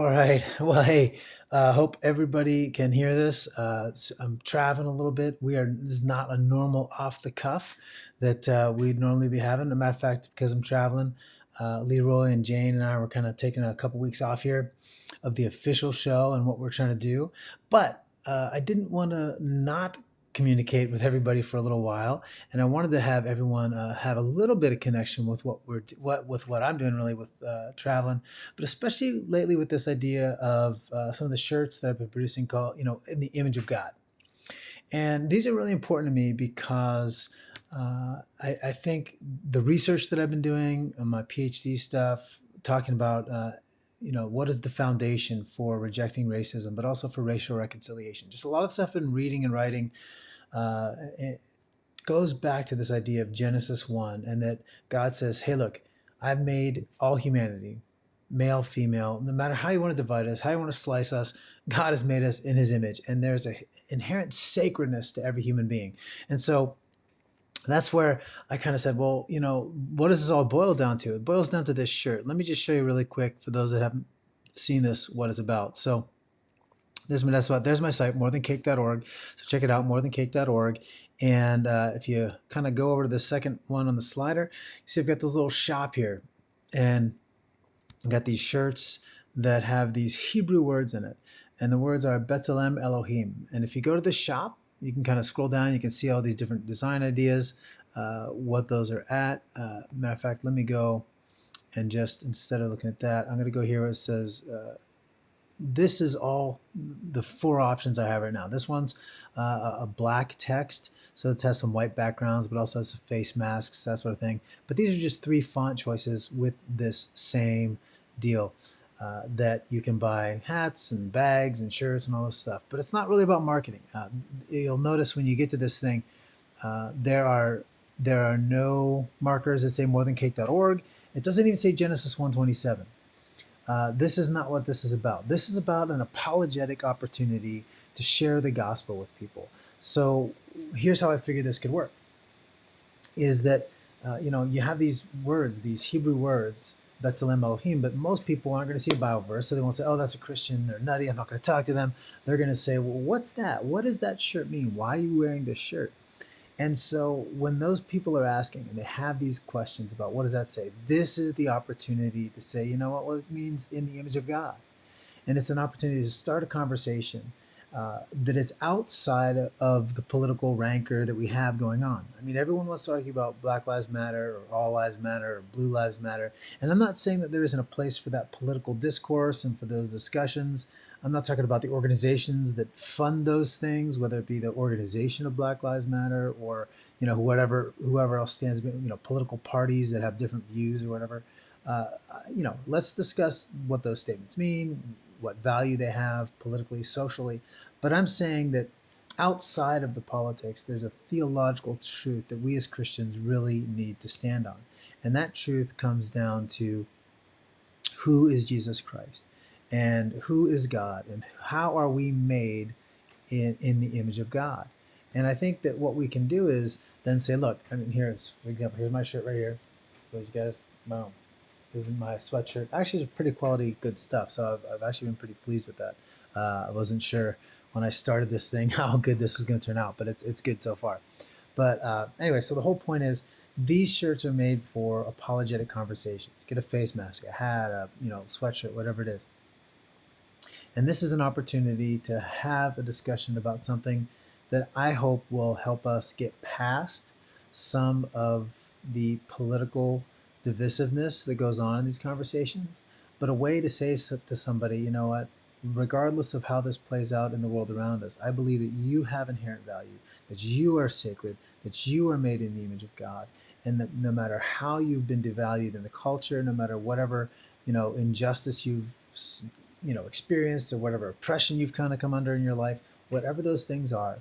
All right. Well, hey, hope everybody can hear this. I'm traveling a little bit. This is not a normal off the cuff that we'd normally be having. As a matter of fact, because I'm traveling, Leroy and Jane and I were kind of taking a couple weeks off here of the official show and what we're trying to do. But I didn't want to not communicate with everybody for a little while, and I wanted to have everyone have a little bit of connection with what I'm doing really with traveling, but especially lately with this idea of some of the shirts that I've been producing called, in the image of God. And these are really important to me because I think the research that I've been doing on my PhD stuff, talking about, what is the foundation for rejecting racism, but also for racial reconciliation. Just a lot of stuff I've been reading and writing. It goes back to this idea of Genesis 1 and that God says, hey, look, I've made all humanity, male, female, no matter how you want to divide us, how you want to slice us, God has made us in his image. And there's an inherent sacredness to every human being. And so that's where I kind of said, well, what does this all boil down to? It boils down to this shirt. Let me just show you really quick for those that haven't seen this, what it's about. So there's my site, morethancake.org. So check it out, morethancake.org. And if you kind of go over to the second one on the slider, you see I've got this little shop here. And I've got these shirts that have these Hebrew words in it. And the words are B'Tselem Elohim. And if you go to the shop, you can kind of scroll down. You can see all these different design ideas, what those are at. Matter of fact, let me go and just, instead of looking at that, I'm going to go here where it says, this is all the four options I have right now. This one's a black text, so it has some white backgrounds, but also has some face masks, that sort of thing. But these are just three font choices with this same deal. That you can buy hats and bags and shirts and all this stuff. But it's not really about marketing. You'll notice when you get to this thing, there are no markers that say morethancake.org. It doesn't even say Genesis 127. This is not what this is about. This is about an apologetic opportunity to share the gospel with people. So here's how I figured this could work, is that, you have these words, these Hebrew words, B'Tselem Elohim, but most people aren't going to see a Bible verse, so they won't say, oh, that's a Christian, they're nutty, I'm not going to talk to them. They're going to say, well, what's that? What does that shirt mean? Why are you wearing this shirt? And so when those people are asking and they have these questions about what does that say, this is the opportunity to say, you know what, well, it means in the image of God. And it's an opportunity to start a conversation that is outside of the political rancor that we have going on. I mean, everyone wants to argue about Black Lives Matter or All Lives Matter or Blue Lives Matter. And I'm not saying that there isn't a place for that political discourse and for those discussions. I'm not talking about the organizations that fund those things, whether it be the organization of Black Lives Matter or, whoever else stands, political parties that have different views or whatever. Let's discuss what those statements mean, what value they have politically, socially. But I'm saying that outside of the politics, there's a theological truth that we as Christians really need to stand on. And that truth comes down to who is Jesus Christ and who is God and how are we made in the image of God. And I think that what we can do is then say, look, I mean, here's, for example, here's my shirt right here. Those guys, boom. This is my sweatshirt. Actually, it's pretty quality, good stuff. So I've actually been pretty pleased with that. I wasn't sure when I started this thing how good this was going to turn out, but it's good so far. But anyway, so the whole point is these shirts are made for apologetic conversations. Get a face mask, a hat, a sweatshirt, whatever it is. And this is an opportunity to have a discussion about something that I hope will help us get past some of the political divisiveness that goes on in these conversations, but a way to say to somebody, you know what, regardless of how this plays out in the world around us, I believe that you have inherent value, that you are sacred, that you are made in the image of God, and that no matter how you've been devalued in the culture, no matter whatever, injustice you've experienced or whatever oppression you've kind of come under in your life, whatever those things are,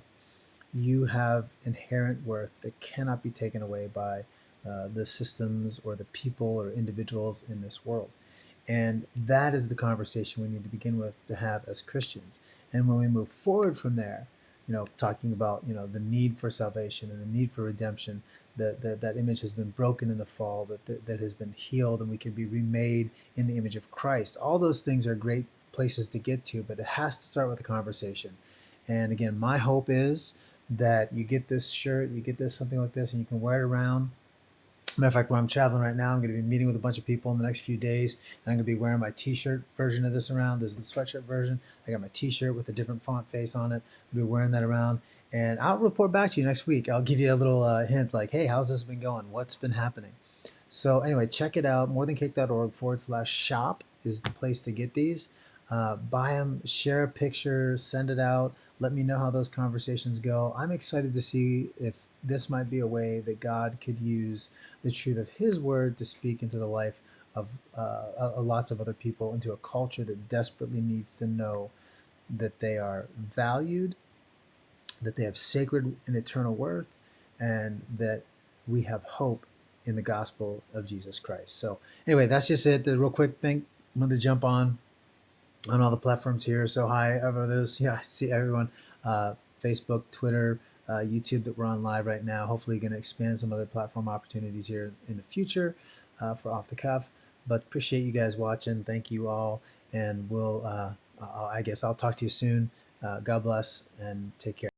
you have inherent worth that cannot be taken away by the systems or the people or individuals in this world. And that is the conversation we need to begin with to have as Christians. And when we move forward from there, talking about, the need for salvation and the need for redemption, that image has been broken in the fall, that has been healed, and we can be remade in the image of Christ. All those things are great places to get to, but it has to start with a conversation. And again, my hope is that you get this shirt, you get this something like this, and you can wear it around. Matter of fact, when I'm traveling right now, I'm going to be meeting with a bunch of people in the next few days, and I'm going to be wearing my T-shirt version of this around. This is the sweatshirt version. I got my T-shirt with a different font face on it. I'll be wearing that around, and I'll report back to you next week. I'll give you a little hint, like, hey, how's this been going? What's been happening? So anyway, check it out. morethancake.org/shop is the place to get these. Buy them, share a picture, send it out. Let me know how those conversations go. I'm excited to see if this might be a way that God could use the truth of His Word to speak into the life of lots of other people, into a culture that desperately needs to know that they are valued, that they have sacred and eternal worth, and that we have hope in the gospel of Jesus Christ. So anyway, that's just it. The real quick thing, I'm going to jump on all the platforms here. So hi, ever those, yeah, I see everyone, Facebook, Twitter, YouTube that we're on live right now. Hopefully going to expand some other platform opportunities here in the future for Off the Cuff. But appreciate you guys watching. Thank you all. And I guess I'll talk to you soon. God bless and take care.